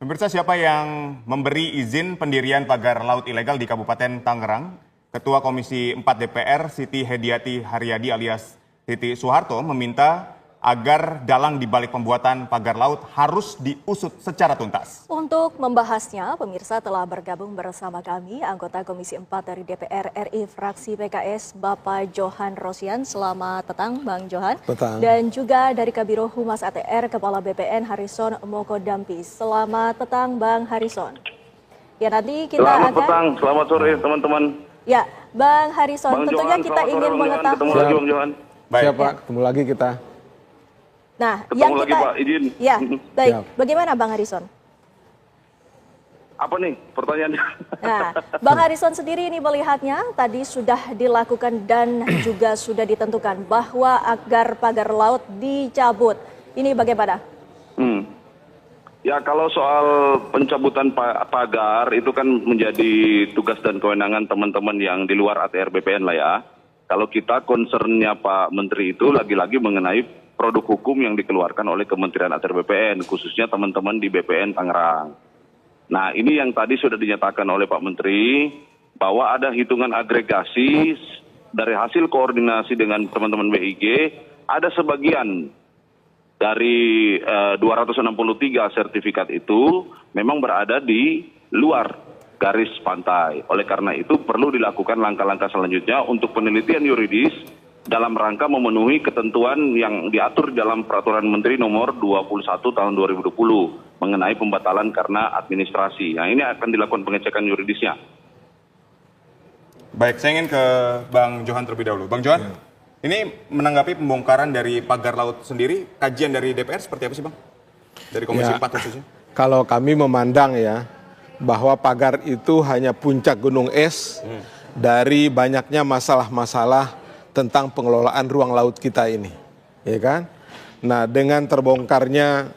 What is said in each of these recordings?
Pemirsa, siapa yang memberi izin pendirian pagar laut ilegal di Kabupaten Tangerang? Ketua Komisi 4 DPR Siti Hediati Haryadi alias Titi Soeharto meminta agar dalang di balik pembuatan pagar laut harus diusut secara tuntas. Untuk membahasnya, pemirsa telah bergabung bersama kami anggota Komisi 4 dari DPR RI fraksi PKS Bapak Johan Rosian. Selamat petang Bang Johan. Petang. Dan juga dari Kabiro Humas ATR Kepala BPN Harrison Mokodampi. Selamat petang Bang Harrison. Ya, nanti kita Selamat petang, selamat sore teman-teman. Ya, Bang Harrison, Bang tentunya Johan, kita ingin mengetahui. Ketemu lagi Bang Johan. Baik. Siap Pak, ketemu lagi kita. Nah, Ketemu lagi Pak, izin. Ya, baik. Siap. Bagaimana Bang Harrison? Apa nih pertanyaannya? Nah, Bang Harrison sendiri ini melihatnya tadi sudah dilakukan dan juga sudah ditentukan bahwa agar pagar laut dicabut. Ini bagaimana? Ya kalau soal pencabutan pagar itu kan menjadi tugas dan kewenangan teman-teman yang di luar ATR BPN lah ya. Kalau kita concernnya Pak Menteri itu lagi-lagi mengenai produk hukum yang dikeluarkan oleh Kementerian ATR BPN, khususnya teman-teman di BPN Tangerang. Nah ini yang tadi sudah dinyatakan oleh Pak Menteri, bahwa ada hitungan agregasi dari hasil koordinasi dengan teman-teman BIG, ada sebagian dari 263 sertifikat itu memang berada di luar garis pantai. Oleh karena itu perlu dilakukan langkah-langkah selanjutnya untuk penelitian yuridis dalam rangka memenuhi ketentuan yang diatur dalam Peraturan Menteri Nomor 21 Tahun 2020 mengenai pembatalan karena administrasi. Nah ini akan dilakukan pengecekan yuridisnya. Baik, saya ingin ke Bang Johan terlebih dahulu. Bang Johan, ini menanggapi pembongkaran dari pagar laut sendiri, kajian dari DPR seperti apa sih Bang? Dari Komisi 4 khususnya? Kalau kami memandang ya, bahwa pagar itu hanya puncak gunung es dari banyaknya masalah-masalah tentang pengelolaan ruang laut kita ini, ya kan? Nah, dengan terbongkarnya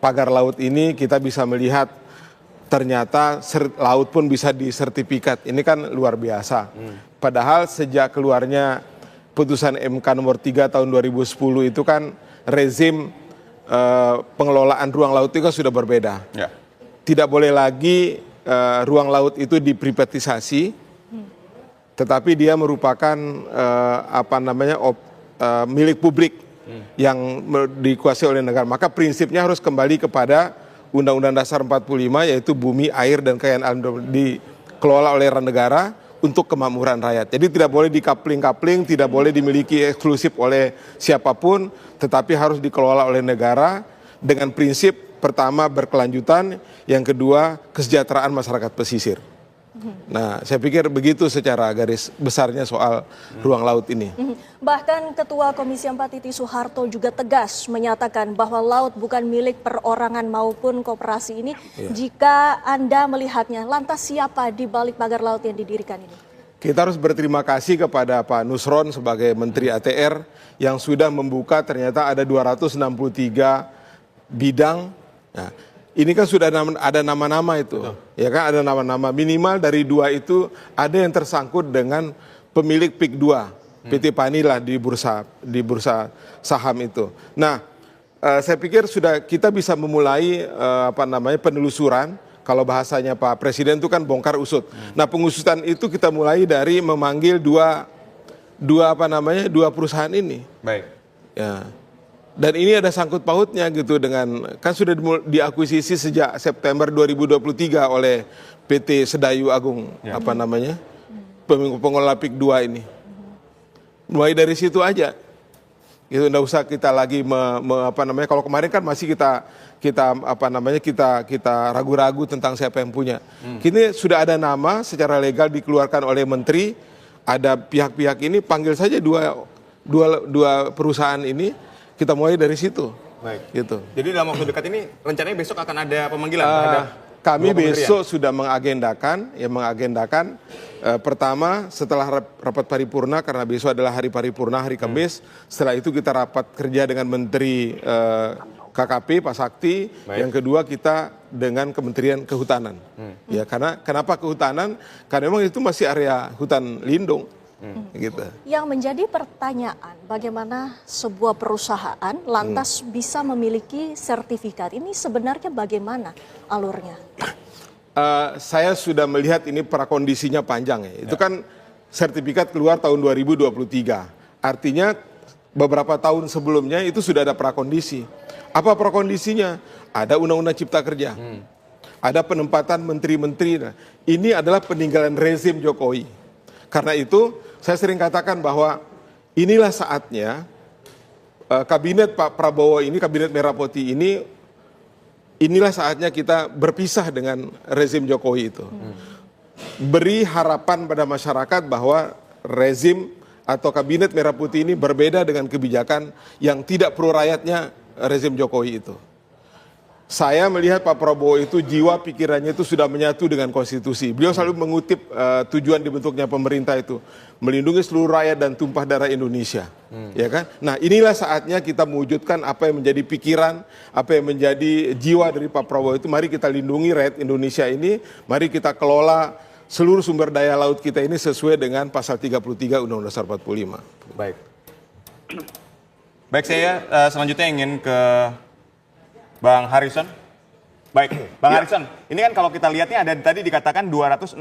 pagar laut ini kita bisa melihat ternyata laut pun bisa disertifikat. Ini kan luar biasa. Padahal sejak keluarnya putusan MK nomor 3 tahun 2010 itu kan rezim pengelolaan ruang laut itu kan sudah berbeda. Ya. Tidak boleh lagi ruang laut itu diprivatisasi, tetapi dia merupakan milik publik yang dikuasai oleh negara. Maka prinsipnya harus kembali kepada Undang-Undang Dasar 45, yaitu bumi, air, dan kekayaan alam dikelola oleh negara untuk kemakmuran rakyat. Jadi tidak boleh dikapling-kapling, tidak boleh dimiliki eksklusif oleh siapapun, tetapi harus dikelola oleh negara dengan prinsip pertama berkelanjutan, yang kedua kesejahteraan masyarakat pesisir. Nah, saya pikir begitu secara garis besarnya soal ruang laut ini. Bahkan Ketua Komisi 4 Titi Soeharto juga tegas menyatakan bahwa laut bukan milik perorangan maupun koperasi ini. Jika Anda melihatnya, lantas siapa di balik pagar laut yang didirikan ini? Kita harus berterima kasih kepada Pak Nusron sebagai Menteri ATR yang sudah membuka ternyata ada 263 bidang. Nah, ini kan sudah ada nama-nama itu, ya kan, ada nama-nama, minimal dari 2 itu ada yang tersangkut dengan pemilik PIK 2, PT Panilah di bursa saham itu. Nah, saya pikir sudah kita bisa memulai penelusuran. Kalau bahasanya Pak Presiden itu kan bongkar usut. Nah, pengusutan itu kita mulai dari memanggil dua perusahaan ini. Baik. Ya. Dan ini ada sangkut pautnya gitu dengan, kan sudah diakuisisi sejak September 2023 oleh PT Sedayu Agung, pengelola PIK 2 ini. Mulai dari situ aja. Itu enggak usah kita lagi kalau kemarin kan masih kita ragu-ragu tentang siapa yang punya. Kini sudah ada nama secara legal dikeluarkan oleh menteri, ada pihak-pihak ini, panggil saja dua perusahaan ini. Kita mulai dari situ. Baik. Gitu. Jadi dalam waktu dekat ini rencananya besok akan ada pemanggilan terhadap kami besok sudah mengagendakan pertama setelah rapat paripurna, karena besok adalah hari paripurna, hari Kamis. Setelah itu kita rapat kerja dengan Menteri KKP Pak Sakti. Baik. Yang kedua kita dengan Kementerian Kehutanan. Ya, karena kenapa kehutanan? Karena memang itu masih area hutan lindung. Gitu. Yang menjadi pertanyaan, bagaimana sebuah perusahaan lantas bisa memiliki sertifikat? Ini sebenarnya bagaimana alurnya? Saya sudah melihat ini prakondisinya panjang ya. Itu kan sertifikat keluar tahun 2023. Artinya beberapa tahun sebelumnya itu sudah ada prakondisi. Apa prakondisinya? Ada Undang-Undang Cipta Kerja. Ada penempatan menteri-menteri. Nah, ini adalah peninggalan rezim Jokowi. Karena itu saya sering katakan bahwa inilah saatnya kabinet Pak Prabowo ini, kabinet Merah Putih ini, inilah saatnya kita berpisah dengan rezim Jokowi itu. Beri harapan pada masyarakat bahwa rezim atau kabinet Merah Putih ini berbeda dengan kebijakan yang tidak pro rakyatnya rezim Jokowi itu. Saya melihat Pak Prabowo itu jiwa pikirannya itu sudah menyatu dengan konstitusi. Beliau selalu mengutip tujuan dibentuknya pemerintah itu, melindungi seluruh rakyat dan tumpah darah Indonesia. Ya kan? Nah, inilah saatnya kita mewujudkan apa yang menjadi pikiran, apa yang menjadi jiwa dari Pak Prabowo itu. Mari kita lindungi rakyat Indonesia ini, mari kita kelola seluruh sumber daya laut kita ini sesuai dengan pasal 33 Undang-Undang Dasar 45. Baik. Baik, saya selanjutnya ingin ke Bang Harrison. Baik, Bang Harrison, ini kan kalau kita lihatnya ada tadi dikatakan 263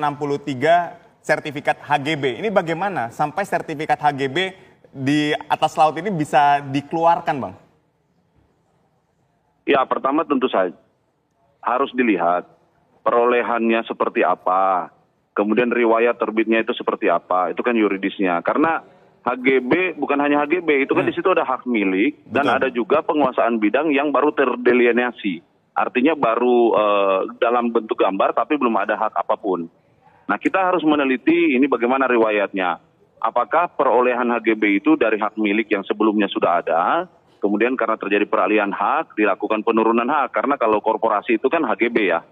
sertifikat HGB. Ini bagaimana sampai sertifikat HGB di atas laut ini bisa dikeluarkan, Bang? Ya, pertama tentu saja harus dilihat perolehannya seperti apa, kemudian riwayat terbitnya itu seperti apa, itu kan yuridisnya. Karena HGB bukan hanya HGB, itu kan di situ ada hak milik dan ada juga penguasaan bidang yang baru terdelineasi. Artinya baru dalam bentuk gambar tapi belum ada hak apapun. Nah, kita harus meneliti ini bagaimana riwayatnya. Apakah perolehan HGB itu dari hak milik yang sebelumnya sudah ada, kemudian karena terjadi peralihan hak dilakukan penurunan hak, karena kalau korporasi itu kan HGB ya,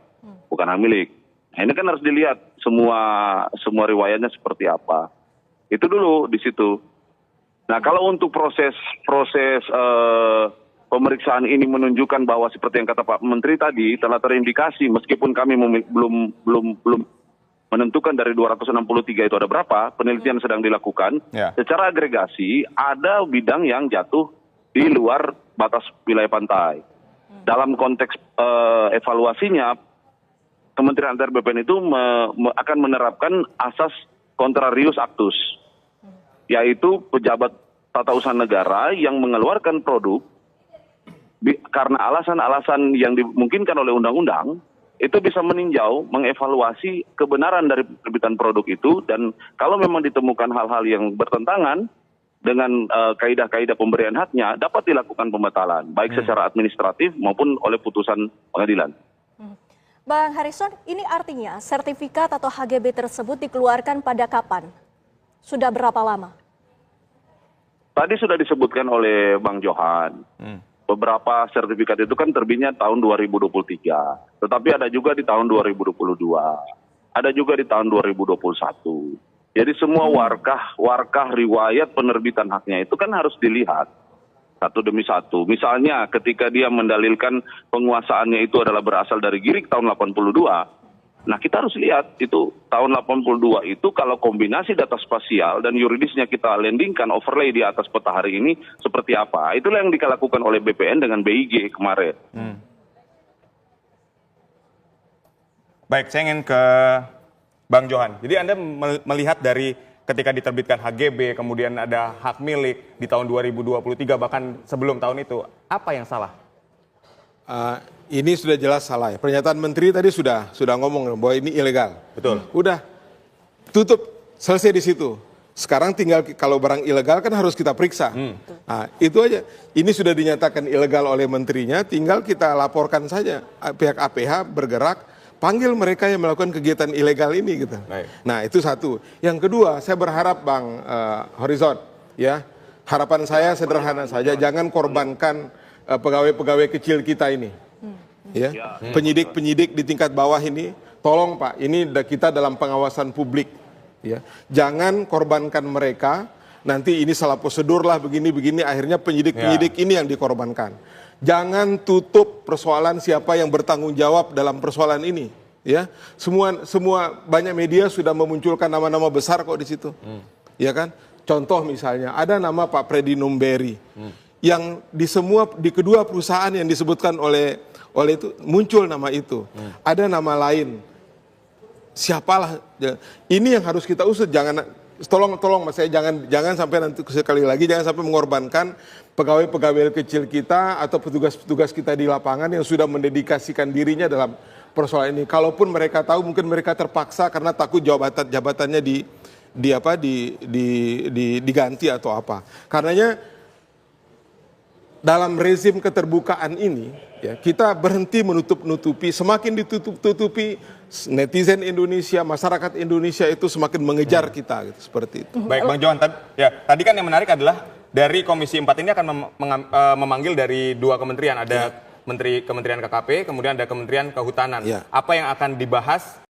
bukan hak milik. Nah, ini kan harus dilihat semua riwayatnya seperti apa. Itu dulu di situ. Nah, kalau untuk proses pemeriksaan ini menunjukkan bahwa seperti yang kata Pak Menteri tadi telah terindikasi, meskipun kami belum menentukan dari 263 itu ada berapa, penelitian sedang dilakukan. Secara agregasi ada bidang yang jatuh di luar batas wilayah pantai. Dalam konteks evaluasinya, Kementerian ATR BPN itu akan menerapkan asas contrarius actus, yaitu pejabat tata usaha negara yang mengeluarkan produk karena alasan-alasan yang dimungkinkan oleh undang-undang, itu bisa meninjau, mengevaluasi kebenaran dari penerbitan produk itu, dan kalau memang ditemukan hal-hal yang bertentangan dengan kaidah-kaidah pemberian haknya, dapat dilakukan pembatalan, baik secara administratif maupun oleh putusan pengadilan. Bang Harrison, ini artinya sertifikat atau HGB tersebut dikeluarkan pada kapan? Sudah berapa lama? Tadi sudah disebutkan oleh Bang Johan. Beberapa sertifikat itu kan terbitnya tahun 2023. Tetapi ada juga di tahun 2022. Ada juga di tahun 2021. Jadi semua warkah riwayat penerbitan haknya itu kan harus dilihat satu demi satu. Misalnya ketika dia mendalilkan penguasaannya itu adalah berasal dari Girik tahun 82. Nah, kita harus lihat itu tahun 82 itu kalau kombinasi data spasial dan yuridisnya kita landingkan overlay di atas peta hari ini seperti apa. Itulah yang dilakukan oleh BPN dengan BIG kemarin. Baik, saya ingin ke Bang Johan. Jadi Anda melihat dari ketika diterbitkan HGB, kemudian ada hak milik di tahun 2023 bahkan sebelum tahun itu, apa yang salah? Ini sudah jelas salah ya. Pernyataan Menteri tadi sudah ngomong bahwa ini ilegal. Betul. Udah tutup, selesai di situ. Sekarang tinggal kalau barang ilegal kan harus kita periksa. Nah, itu aja. Ini sudah dinyatakan ilegal oleh menterinya, tinggal kita laporkan saja. Pihak APH bergerak, panggil mereka yang melakukan kegiatan ilegal ini gitu. Baik. Nah, itu satu. Yang kedua, saya berharap Bang Horizon, ya, harapan saya sederhana saja, jangan korbankan pegawai-pegawai kecil kita ini. Ya, penyidik-penyidik di tingkat bawah ini, tolong Pak, ini kita dalam pengawasan publik, ya, jangan korbankan mereka. Nanti ini salah prosedur lah begini-begini, akhirnya penyidik-penyidik ini yang dikorbankan. Jangan tutup persoalan siapa yang bertanggung jawab dalam persoalan ini, ya. Semua banyak media sudah memunculkan nama-nama besar kok di situ. ya kan? Contoh misalnya ada nama Pak Freddy Numberi yang di kedua perusahaan yang disebutkan oleh itu muncul nama itu. Ada nama lain. Siapalah? Ini yang harus kita usut. Jangan tolong Mas, saya jangan sampai nanti sekali lagi jangan sampai mengorbankan pegawai-pegawai kecil kita atau petugas-petugas kita di lapangan yang sudah mendedikasikan dirinya dalam persoalan ini. Kalaupun mereka tahu mungkin mereka terpaksa karena takut jabatannya diganti atau apa. Karenanya dalam rezim keterbukaan ini ya, kita berhenti menutup-nutupi, semakin ditutup-tutupi netizen Indonesia, masyarakat Indonesia itu semakin mengejar kita gitu, seperti itu. Baik Bang Johan, tadi kan yang menarik adalah dari Komisi 4 ini akan memanggil dari dua kementerian, ada Kementerian KKP, kemudian ada Kementerian Kehutanan. Ya. Apa yang akan dibahas